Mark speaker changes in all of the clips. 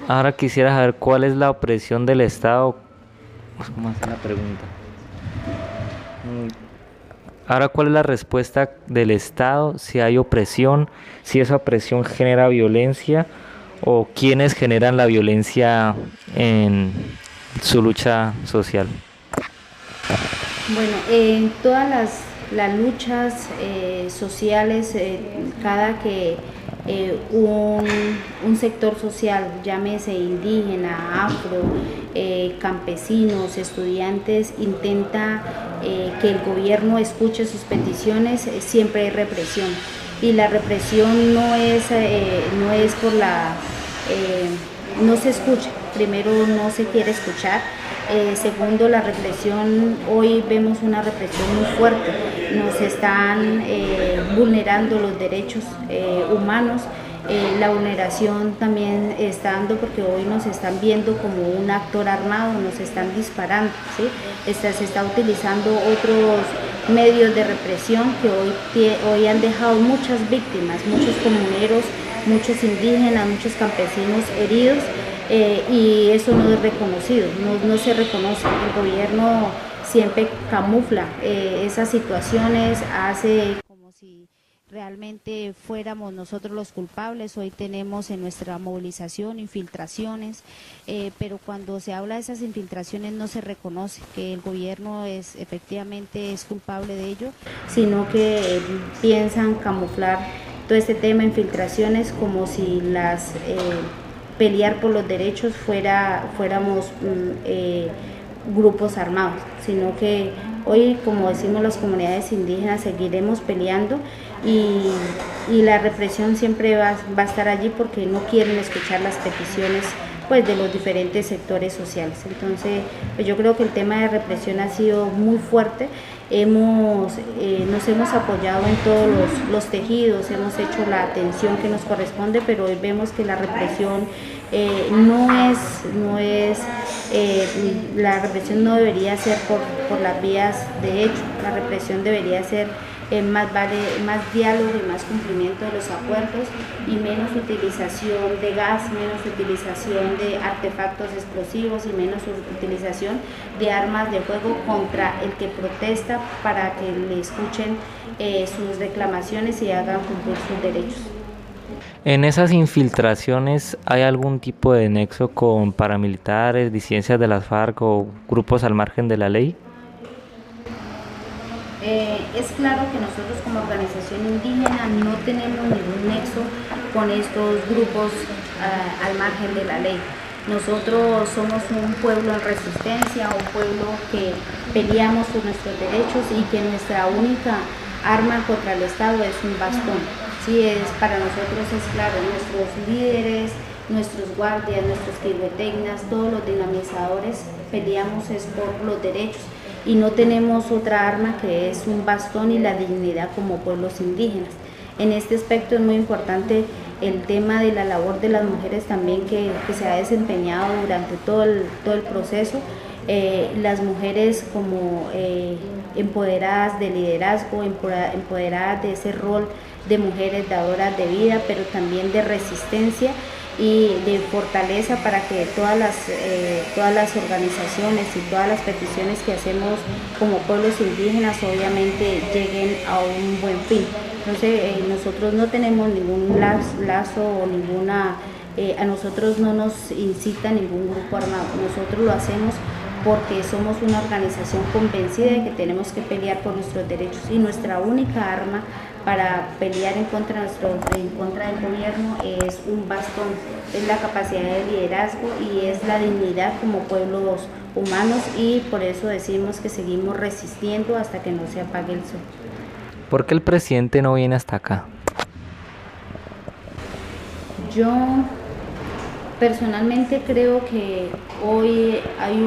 Speaker 1: Ahora quisiera saber cuál es la opresión del Estado. ¿Cómo hace la pregunta? Mm, Ahora, ¿cuál es la respuesta del Estado? Si hay opresión, si esa opresión genera violencia o quiénes generan la violencia en su lucha social.
Speaker 2: Bueno, en todas las luchas sociales, cada que un sector social, llámese indígena, afro, campesinos, estudiantes, intenta que el gobierno escuche sus peticiones, siempre hay represión. Y la represión no es por no se escucha, primero no se quiere escuchar, segundo la represión, hoy vemos una represión muy fuerte, nos están vulnerando los derechos humanos, la vulneración también está dando porque hoy nos están viendo como un actor armado, nos están disparando, ¿sí? Se está utilizando otros medios de represión que hoy han dejado muchas víctimas, muchos comuneros, muchos indígenas, muchos campesinos heridos, y eso no es reconocido, no se reconoce. El gobierno siempre camufla esas situaciones, hace como si realmente fuéramos nosotros los culpables. Hoy tenemos en nuestra movilización infiltraciones, pero cuando se habla de esas infiltraciones no se reconoce que el gobierno efectivamente es culpable de ello, sino que piensan camuflar todo este tema de infiltraciones como si pelear por los derechos fuéramos grupos armados, sino que hoy, como decimos las comunidades indígenas, seguiremos peleando y la represión siempre va a estar allí porque no quieren escuchar las peticiones pues de los diferentes sectores sociales. Entonces, pues yo creo que el tema de represión ha sido muy fuerte. Nos hemos apoyado en todos los tejidos, hemos hecho la atención que nos corresponde, pero hoy vemos que la represión la represión no debería ser por las vías de hecho, la represión debería ser más diálogo y más cumplimiento de los acuerdos y menos utilización de gas, menos utilización de artefactos explosivos y menos utilización de armas de fuego contra el que protesta para que le escuchen sus reclamaciones y hagan cumplir sus derechos.
Speaker 1: ¿En esas infiltraciones hay algún tipo de nexo con paramilitares, disidencias de las FARC o grupos al margen de la ley?
Speaker 2: Es claro que nosotros como organización indígena no tenemos ningún nexo con estos grupos al margen de la ley. Nosotros somos un pueblo en resistencia, un pueblo que peleamos por nuestros derechos y que nuestra única arma contra el Estado es un bastón. Sí, para nosotros es claro, nuestros líderes, nuestros guardias, nuestros kirguetegnas, todos los dinamizadores peleamos es por los derechos y no tenemos otra arma que es un bastón y la dignidad como pueblos indígenas. En este aspecto es muy importante el tema de la labor de las mujeres también que se ha desempeñado durante todo el proceso. Las mujeres como empoderadas de liderazgo, empoderadas de ese rol de mujeres dadoras de vida, pero también de resistencia y de fortaleza para que todas las organizaciones y todas las peticiones que hacemos como pueblos indígenas obviamente lleguen a un buen fin. Entonces nosotros no tenemos ningún lazo o a nosotros no nos incita ningún grupo armado, nosotros lo hacemos porque somos una organización convencida de que tenemos que pelear por nuestros derechos y nuestra única arma para pelear en contra del gobierno es un bastón, es la capacidad de liderazgo y es la dignidad como pueblos humanos y por eso decimos que seguimos resistiendo hasta que no se apague el sol.
Speaker 1: ¿Por qué el presidente no viene hasta acá?
Speaker 2: Yo personalmente creo que hoy hay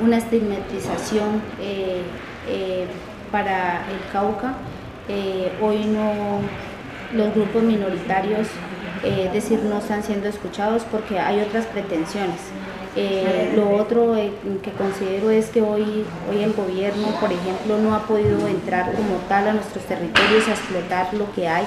Speaker 2: una estigmatización para el Cauca. Hoy no, los grupos minoritarios, decir, no están siendo escuchados porque hay otras pretensiones. Lo otro que considero es que hoy el gobierno, por ejemplo, no ha podido entrar como tal a nuestros territorios a explotar lo que hay.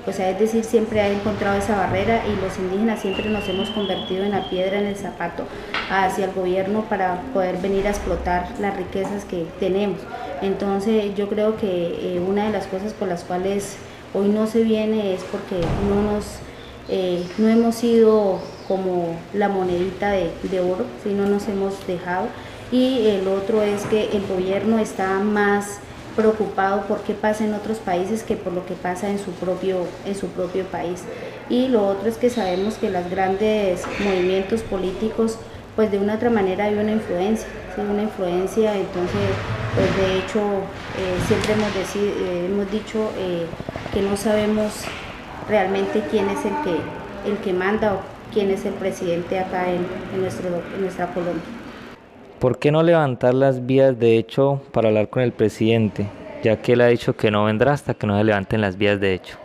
Speaker 2: O sea, es decir, siempre ha encontrado esa barrera y los indígenas siempre nos hemos convertido en la piedra en el zapato hacia el gobierno para poder venir a explotar las riquezas que tenemos. Entonces yo creo que una de las cosas por las cuales hoy no se viene es porque no hemos sido como la monedita de oro, si no nos hemos dejado. Y el otro es que el gobierno está más preocupado por qué pasa en otros países que por lo que pasa en su propio país. Y lo otro es que sabemos que los grandes movimientos políticos, pues de una u otra manera hay una influencia, ¿sí? Una influencia, entonces, pues de hecho, siempre hemos dicho que no sabemos realmente quién es el que manda o quién es el presidente acá en nuestra Colombia.
Speaker 1: ¿Por qué no levantar las vías de hecho para hablar con el presidente? Ya que él ha dicho que no vendrá hasta que no se levanten las vías de hecho.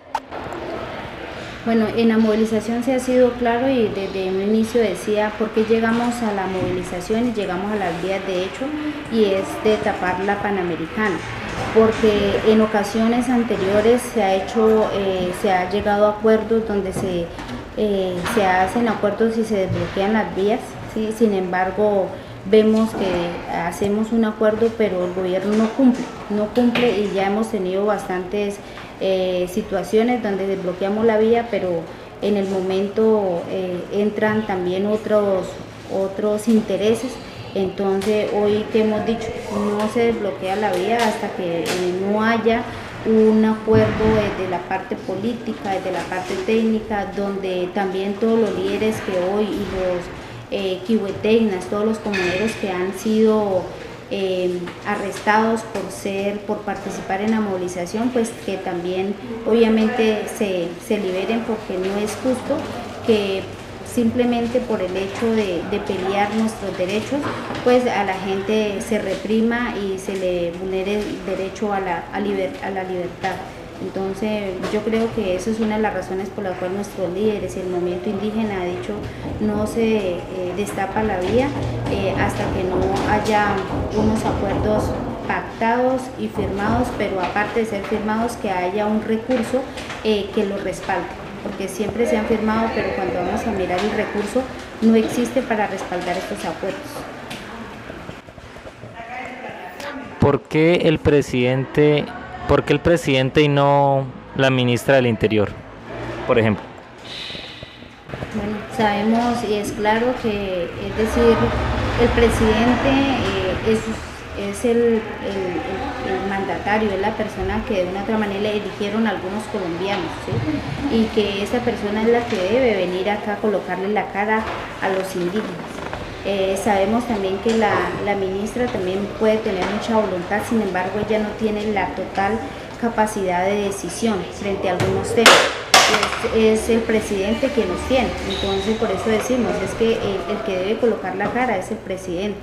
Speaker 2: Bueno, en la movilización se ha sido claro y desde un inicio decía por qué llegamos a la movilización y llegamos a las vías de hecho, y es de tapar la Panamericana, porque en ocasiones anteriores se ha llegado a acuerdos donde se hacen acuerdos y se desbloquean las vías, ¿sí? Sin embargo, vemos que hacemos un acuerdo pero el gobierno no cumple y ya hemos tenido bastantes situaciones donde desbloqueamos la vía, pero en el momento entran también otros intereses. Entonces hoy que hemos dicho, no se desbloquea la vía hasta que no haya un acuerdo desde la parte política, desde la parte técnica, donde también todos los líderes que hoy y los kihuetegnas, todos los comuneros que han sido arrestados por participar en la movilización, pues que también obviamente se liberen, porque no es justo que simplemente por el hecho de pelear nuestros derechos, pues a la gente se reprima y se le vulnere el derecho a la libertad. Entonces yo creo que eso es una de las razones por las cuales nuestros líderes y el movimiento indígena ha dicho no se destapa la vía hasta que no haya unos acuerdos pactados y firmados, pero aparte de ser firmados, que haya un recurso que lo respalde, porque siempre se han firmado, pero cuando vamos a mirar el recurso no existe para respaldar estos acuerdos.
Speaker 1: ¿Por qué el presidente y no la ministra del Interior, por ejemplo?
Speaker 2: Bueno, sabemos y es claro que, es decir, el presidente es el mandatario, es la persona que de una u otra manera eligieron algunos colombianos, ¿sí? Y que esa persona es la que debe venir acá a colocarle la cara a los indígenas. Sabemos también que la ministra también puede tener mucha voluntad, sin embargo ella no tiene la total capacidad de decisión frente a algunos temas. Es el presidente quien los tiene, entonces por eso decimos, es que el que debe colocar la cara es el presidente.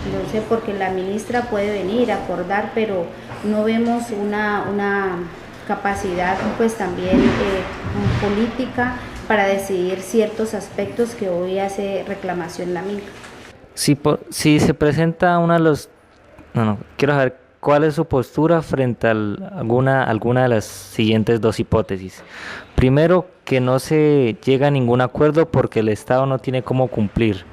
Speaker 2: Entonces, porque la ministra puede venir a acordar, pero no vemos una capacidad pues también política para decidir ciertos aspectos que hoy hace reclamación la MINCA.
Speaker 1: Si se presenta quiero saber cuál es su postura frente a alguna de las siguientes dos hipótesis. Primero, que no se llega a ningún acuerdo porque el Estado no tiene cómo cumplir.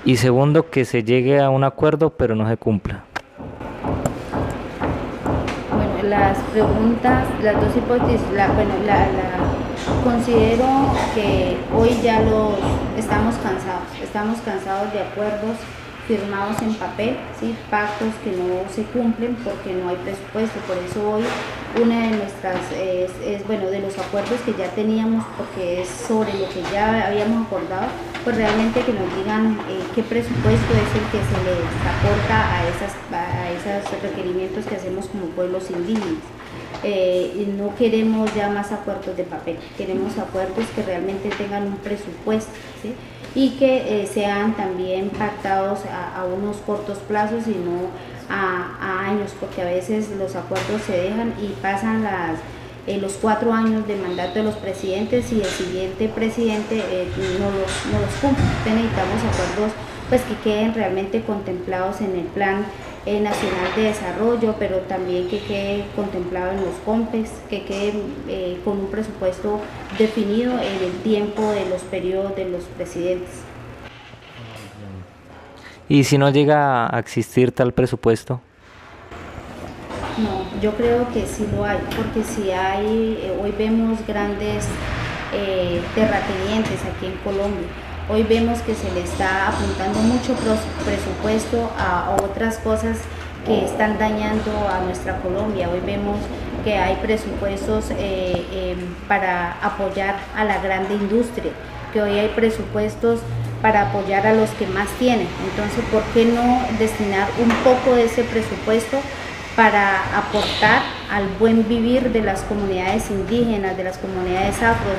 Speaker 1: Y segundo, que se llegue a un acuerdo pero no se cumpla.
Speaker 2: Bueno, las preguntas, las dos hipótesis, considero que hoy ya estamos cansados de acuerdos firmados en papel, ¿sí? Pactos que no se cumplen porque no hay presupuesto. Por eso hoy una de nuestras de los acuerdos que ya teníamos, porque es sobre lo que ya habíamos acordado, pues realmente que nos digan qué presupuesto es el que se les aporta a esos requerimientos que hacemos como pueblos indígenas. Y no queremos ya más acuerdos de papel, queremos acuerdos que realmente tengan un presupuesto, ¿sí? Y que sean también pactados a unos cortos plazos y no a años, porque a veces los acuerdos se dejan y pasan los 4 años de mandato de los presidentes y el siguiente presidente no los cumple. Entonces necesitamos acuerdos pues que queden realmente contemplados en el plan nacional de desarrollo, pero también que quede contemplado en los COMPES, que quede con un presupuesto definido en el tiempo de los periodos de los presidentes.
Speaker 1: ¿Y si no llega a existir tal presupuesto?
Speaker 2: No, yo creo que sí lo hay, porque si hay, hoy vemos grandes terratenientes aquí en Colombia. Hoy vemos que se le está apuntando mucho presupuesto a otras cosas que están dañando a nuestra Colombia. Hoy vemos que hay presupuestos para apoyar a la grande industria, que hoy hay presupuestos para apoyar a los que más tienen. Entonces, ¿por qué no destinar un poco de ese presupuesto para aportar al buen vivir de las comunidades indígenas, de las comunidades afros,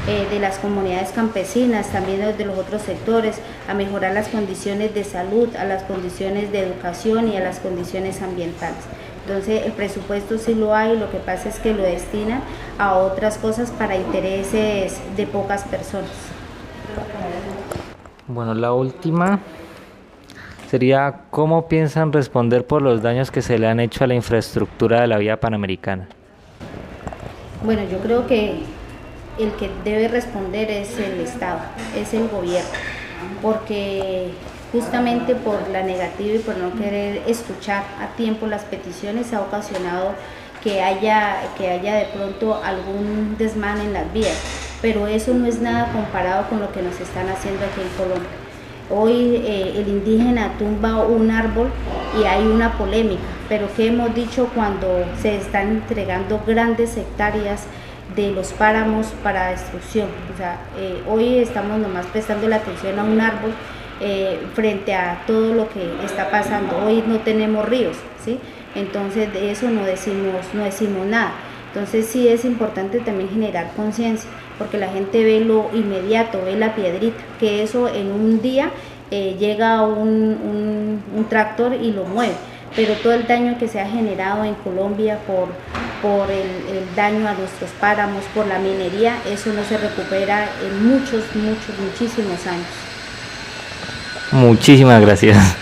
Speaker 2: de las comunidades campesinas, también de los otros sectores, a mejorar las condiciones de salud, a las condiciones de educación y a las condiciones ambientales? Entonces el presupuesto sí lo hay, lo que pasa es que lo destinan a otras cosas para intereses de pocas personas.
Speaker 1: Bueno, la última sería, ¿cómo piensan responder por los daños que se le han hecho a la infraestructura de la vía panamericana?
Speaker 2: Bueno, yo creo que el que debe responder es el Estado, es el gobierno, porque justamente por la negativa y por no querer escuchar a tiempo las peticiones ha ocasionado que haya de pronto algún desmán en las vías, pero eso no es nada comparado con lo que nos están haciendo aquí en Colombia. Hoy el indígena tumba un árbol y hay una polémica, pero ¿qué hemos dicho cuando se están entregando grandes hectáreas de los páramos para destrucción? O sea, hoy estamos nomás prestando la atención a un árbol frente a todo lo que está pasando. Hoy no tenemos ríos, ¿sí? Entonces de eso no decimos nada. Entonces sí es importante también generar conciencia, porque la gente ve lo inmediato, ve la piedrita, que eso en un día llega un tractor y lo mueve, pero todo el daño que se ha generado en Colombia por el daño a nuestros páramos, por la minería, eso no se recupera en muchísimos años.
Speaker 1: Muchísimas gracias.